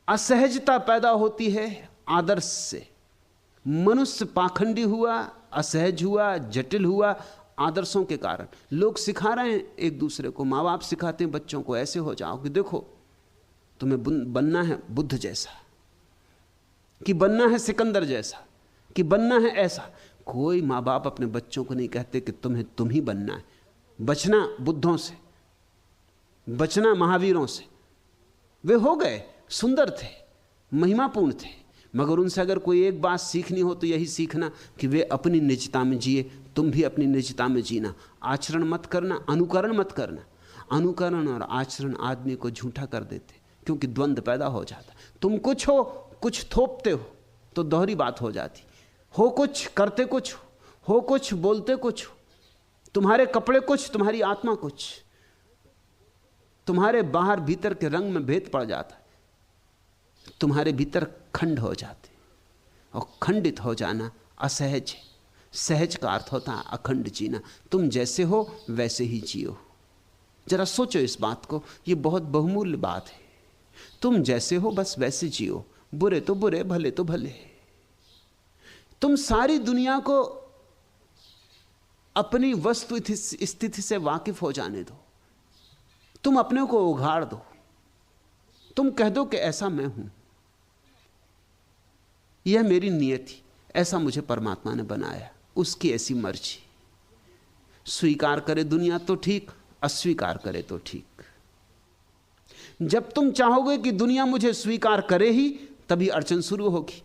असहजता पैदा होती है आदर्श से। मनुष्य पाखंडी हुआ, असहज हुआ, जटिल हुआ आदर्शों के कारण। लोग सिखा रहे हैं एक दूसरे को, माँ बाप सिखाते हैं बच्चों को, ऐसे हो जाओ कि देखो तुम्हें बनना है बुद्ध जैसा, कि बनना है सिकंदर जैसा, कि बनना है ऐसा। कोई माँ बाप अपने बच्चों को नहीं कहते कि तुम ही बनना है। बचना बुद्धों से, बचना महावीरों से। वे हो गए, सुंदर थे, महिमापूर्ण थे, मगर उनसे अगर कोई एक बात सीखनी हो तो यही सीखना कि वे अपनी निजता में जिए, तुम भी अपनी निजता में जीना। आचरण मत करना, अनुकरण मत करना। अनुकरण और आचरण आदमी को झूठा कर देते, क्योंकि द्वंद्व पैदा हो जाता। तुम कुछ हो, कुछ थोपते हो, तो दोहरी बात हो जाती। हो कुछ, करते कुछ हो कुछ, बोलते कुछ। तुम्हारे कपड़े कुछ, तुम्हारी आत्मा कुछ। तुम्हारे बाहर भीतर के रंग में भेद पड़ जाता है, तुम्हारे भीतर खंड हो जाते। और खंडित हो जाना असहज है। सहज का अर्थ होता है अखंड जीना। तुम जैसे हो वैसे ही जियो। जरा सोचो इस बात को, ये बहुत बहुमूल्य बात है। तुम जैसे हो बस वैसे जियो, बुरे तो बुरे, भले तो भले। तुम सारी दुनिया को अपनी वस्तु स्थिति से वाकिफ हो जाने दो। तुम अपने को उघाड़ दो। तुम कह दो कि ऐसा मैं हूं, यह मेरी नियति, ऐसा मुझे परमात्मा ने बनाया, उसकी ऐसी मर्जी। स्वीकार करे दुनिया तो ठीक, अस्वीकार करे तो ठीक। जब तुम चाहोगे कि दुनिया मुझे स्वीकार करे ही, तभी अड़चन शुरू होगी।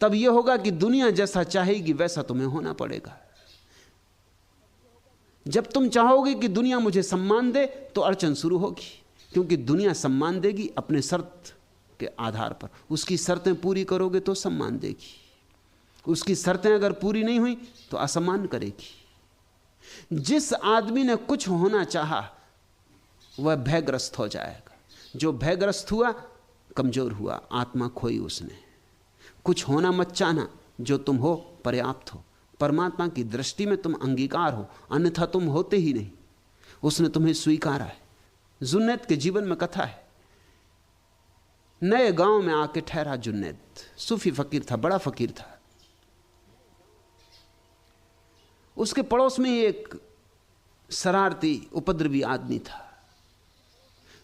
तब यह होगा कि दुनिया जैसा चाहेगी वैसा तुम्हें होना पड़ेगा। जब तुम चाहोगे कि दुनिया मुझे सम्मान दे, तो अड़चन शुरू होगी, क्योंकि दुनिया सम्मान देगी अपने शर्त के आधार पर। उसकी शर्तें पूरी करोगे तो सम्मान देगी, उसकी शर्तें अगर पूरी नहीं हुई तो असम्मान करेगी। जिस आदमी ने कुछ होना चाहा वह भयग्रस्त हो जाएगा। जो भयग्रस्त हुआ कमजोर हुआ, आत्मा खोई उसने। कुछ होना मत चाहना, जो तुम हो पर्याप्त हो। परमात्मा की दृष्टि में तुम अंगीकार हो, अन्यथा तुम होते ही नहीं। उसने तुम्हें स्वीकारा है। जुन्नैद के जीवन में कथा है। नए गांव में आके ठहरा जुन्नैद, सूफी फकीर था, बड़ा फकीर था। उसके पड़ोस में एक शरारती उपद्रवी आदमी था।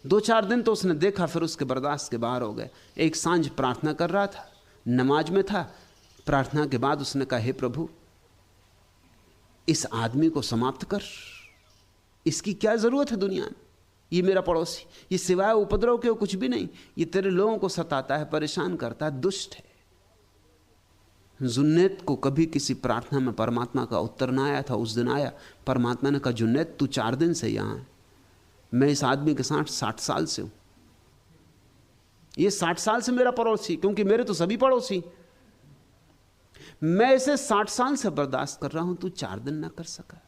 2-4 दिन तो उसने देखा, फिर उसके बर्दाश्त के बाहर हो गए। एक सांझ प्रार्थना कर रहा था, नमाज में था। प्रार्थना के बाद उसने कहा, हे प्रभु, इस आदमी को समाप्त कर, इसकी क्या जरूरत है दुनिया में। ये मेरा पड़ोसी, ये सिवाय उपद्रव के कुछ भी नहीं। ये तेरे लोगों को सताता है, परेशान करता है, दुष्ट है। जुन्नैद को कभी किसी प्रार्थना में परमात्मा का उत्तर ना आया था। उस दिन आया। परमात्मा ने कहा, जुन्नैद तू 4 दिन से यहां है, मैं इस आदमी के साथ 60 साल से हूं। ये 60 साल से मेरा पड़ोसी, क्योंकि मेरे तो सभी पड़ोसी। मैं इसे 60 साल से बर्दाश्त कर रहा हूं, तू 4 दिन ना कर सका।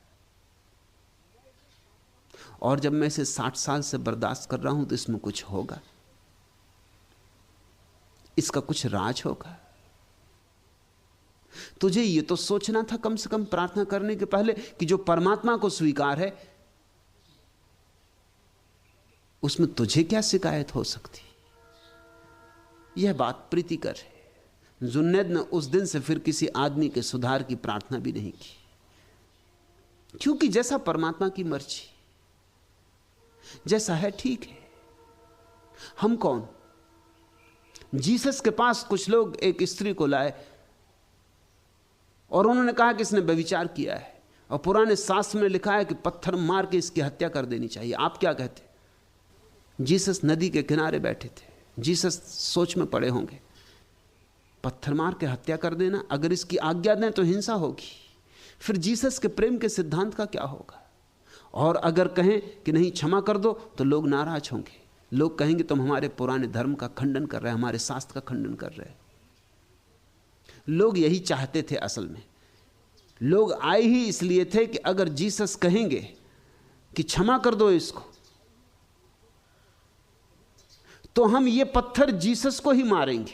और जब मैं इसे 60 साल से बर्दाश्त कर रहा हूं तो इसमें कुछ होगा, इसका कुछ राज होगा। तुझे ये तो सोचना था कम से कम प्रार्थना करने के पहले कि जो परमात्मा को स्वीकार है उसमें तुझे क्या शिकायत हो सकती। यह बात प्रीतिकर है। जुन्नैद ने उस दिन से फिर किसी आदमी के सुधार की प्रार्थना भी नहीं की, क्योंकि जैसा परमात्मा की मर्जी, जैसा है ठीक है। हम कौन। जीसस के पास कुछ लोग एक स्त्री को लाए और उन्होंने कहा कि इसने व्यभिचार किया है, और पुराने शास्त्र में लिखा है कि पत्थर मार के इसकी हत्या कर देनी चाहिए। आप क्या कहते। जीसस नदी के किनारे बैठे थे। जीसस सोच में पड़े होंगे, पत्थर मार के हत्या कर देना, अगर इसकी आज्ञा दें तो हिंसा होगी। फिर जीसस के प्रेम के सिद्धांत का क्या होगा। और अगर कहें कि नहीं क्षमा कर दो तो लोग नाराज होंगे। लोग कहेंगे तुम हमारे पुराने धर्म का खंडन कर रहे हैं, हमारे शास्त्र का खंडन कर रहे हैं। लोग यही चाहते थे। असल में लोग आए ही इसलिए थे कि अगर जीसस कहेंगे कि क्षमा कर दो इसको, तो हम ये पत्थर जीसस को ही मारेंगे,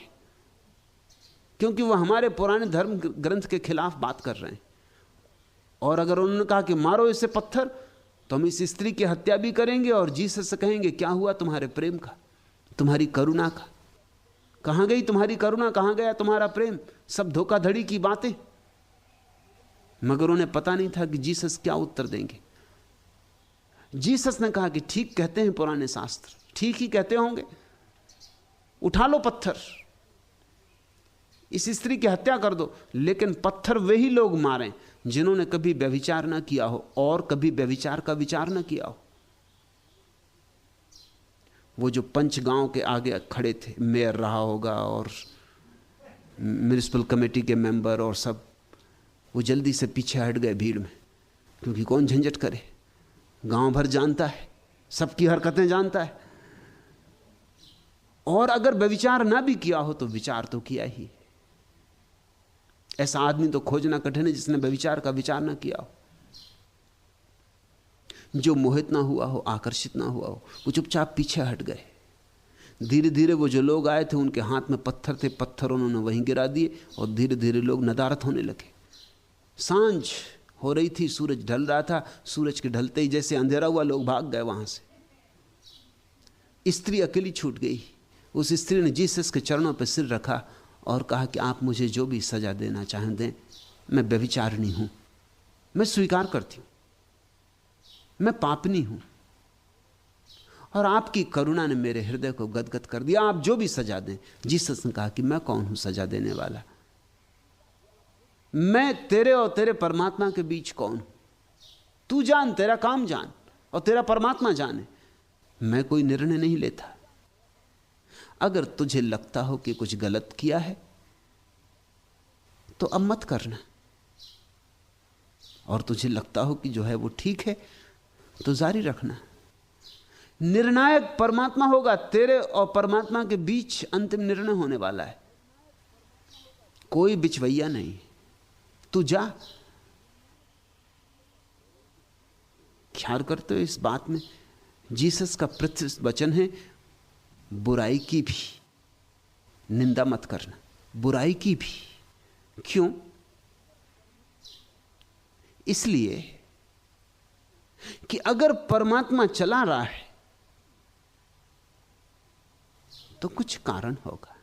क्योंकि वह हमारे पुराने धर्म ग्रंथ के खिलाफ बात कर रहे हैं। और अगर उन्होंने कहा कि मारो इसे पत्थर, तो हम इस स्त्री की हत्या भी करेंगे और जीसस से कहेंगे क्या हुआ तुम्हारे प्रेम का, तुम्हारी करुणा का। कहां गई तुम्हारी करुणा, कहां गया तुम्हारा प्रेम? सब धोखाधड़ी की बातें। मगर उन्हें पता नहीं था कि जीसस क्या उत्तर देंगे। जीसस ने कहा कि ठीक कहते हैं पुराने शास्त्र, ठीक ही कहते होंगे, उठा लो पत्थर, इस स्त्री की हत्या कर दो। लेकिन पत्थर वही लोग मारें जिन्होंने कभी व्यभिचार ना किया हो और कभी व्यभिचार का विचार ना किया हो। वो जो पंच गांव के आगे खड़े थे, मेयर रहा होगा और म्युनिसिपल कमेटी के मेंबर और सब, वो जल्दी से पीछे हट गए भीड़ में, क्योंकि कौन झंझट करे, गांव भर जानता है, सबकी हरकतें जानता है। और अगर व्यभिचार ना भी किया हो तो विचार तो किया ही। ऐसा आदमी तो खोजना कठिन है जिसने व्यभिचार का विचार ना किया हो। जो मोहित ना हुआ हो, आकर्षित ना हुआ हो, वो चुपचाप पीछे हट गए। धीरे धीरे वो जो लोग आए थे उनके हाथ में पत्थर थे, पत्थर उन्होंने वहीं गिरा दिए और धीरे धीरे लोग नदारत होने लगे। सांझ हो रही थी, सूरज ढल रहा था। सूरज के ढलते ही जैसे अंधेरा हुआ, लोग भाग गए वहां से। स्त्री अकेली छूट गई। उस स्त्री ने जीसस के चरणों पर सिर रखा और कहा कि आप मुझे जो भी सजा देना चाहें दें, मैं व्यभिचारिणी हूं, मैं स्वीकार करती हूं, मैं पापनी हूं, और आपकी करुणा ने मेरे हृदय को गदगद कर दिया, आप जो भी सजा दें। जीसस ने कहा कि मैं कौन हूं सजा देने वाला? मैं तेरे और तेरे परमात्मा के बीच कौन हूं? तू जान, तेरा काम जान और तेरा परमात्मा जाने। मैं कोई निर्णय नहीं लेता। अगर तुझे लगता हो कि कुछ गलत किया है तो अब मत करना, और तुझे लगता हो कि जो है वो ठीक है तो जारी रखना। निर्णायक परमात्मा होगा, तेरे और परमात्मा के बीच अंतिम निर्णय होने वाला है, कोई बिचवैया नहीं। तू जा। ख्याल करते हो इस बात में? जीसस का प्रत्यक्ष वचन है, बुराई की भी निंदा मत करना, बुराई की भी। क्यों? इसलिए कि अगर परमात्मा चला रहा है तो कुछ कारण होगा।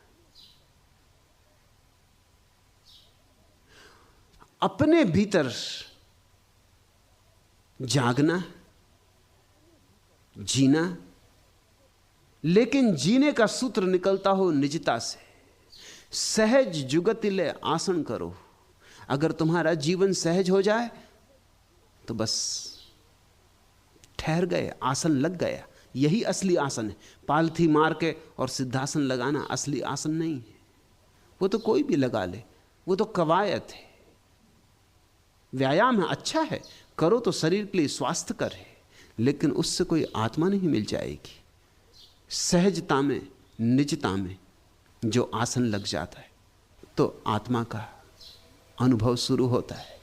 अपने भीतर जागना, जीना, लेकिन जीने का सूत्र निकलता हो निजता से। सहज जुगतिले आसन करो। अगर तुम्हारा जीवन सहज हो जाए तो बस ठहर गए, आसन लग गया। यही असली आसन है। पालथी मार के और सिद्धासन लगाना असली आसन नहीं है। वो तो कोई भी लगा ले, वो तो कवायद है, व्यायाम है, अच्छा है, करो तो शरीर के लिए स्वास्थ्य कर है, लेकिन उससे कोई आत्मा नहीं मिल जाएगी। सहजता में, निजता में जो आसन लग जाता है तो आत्मा का अनुभव शुरू होता है।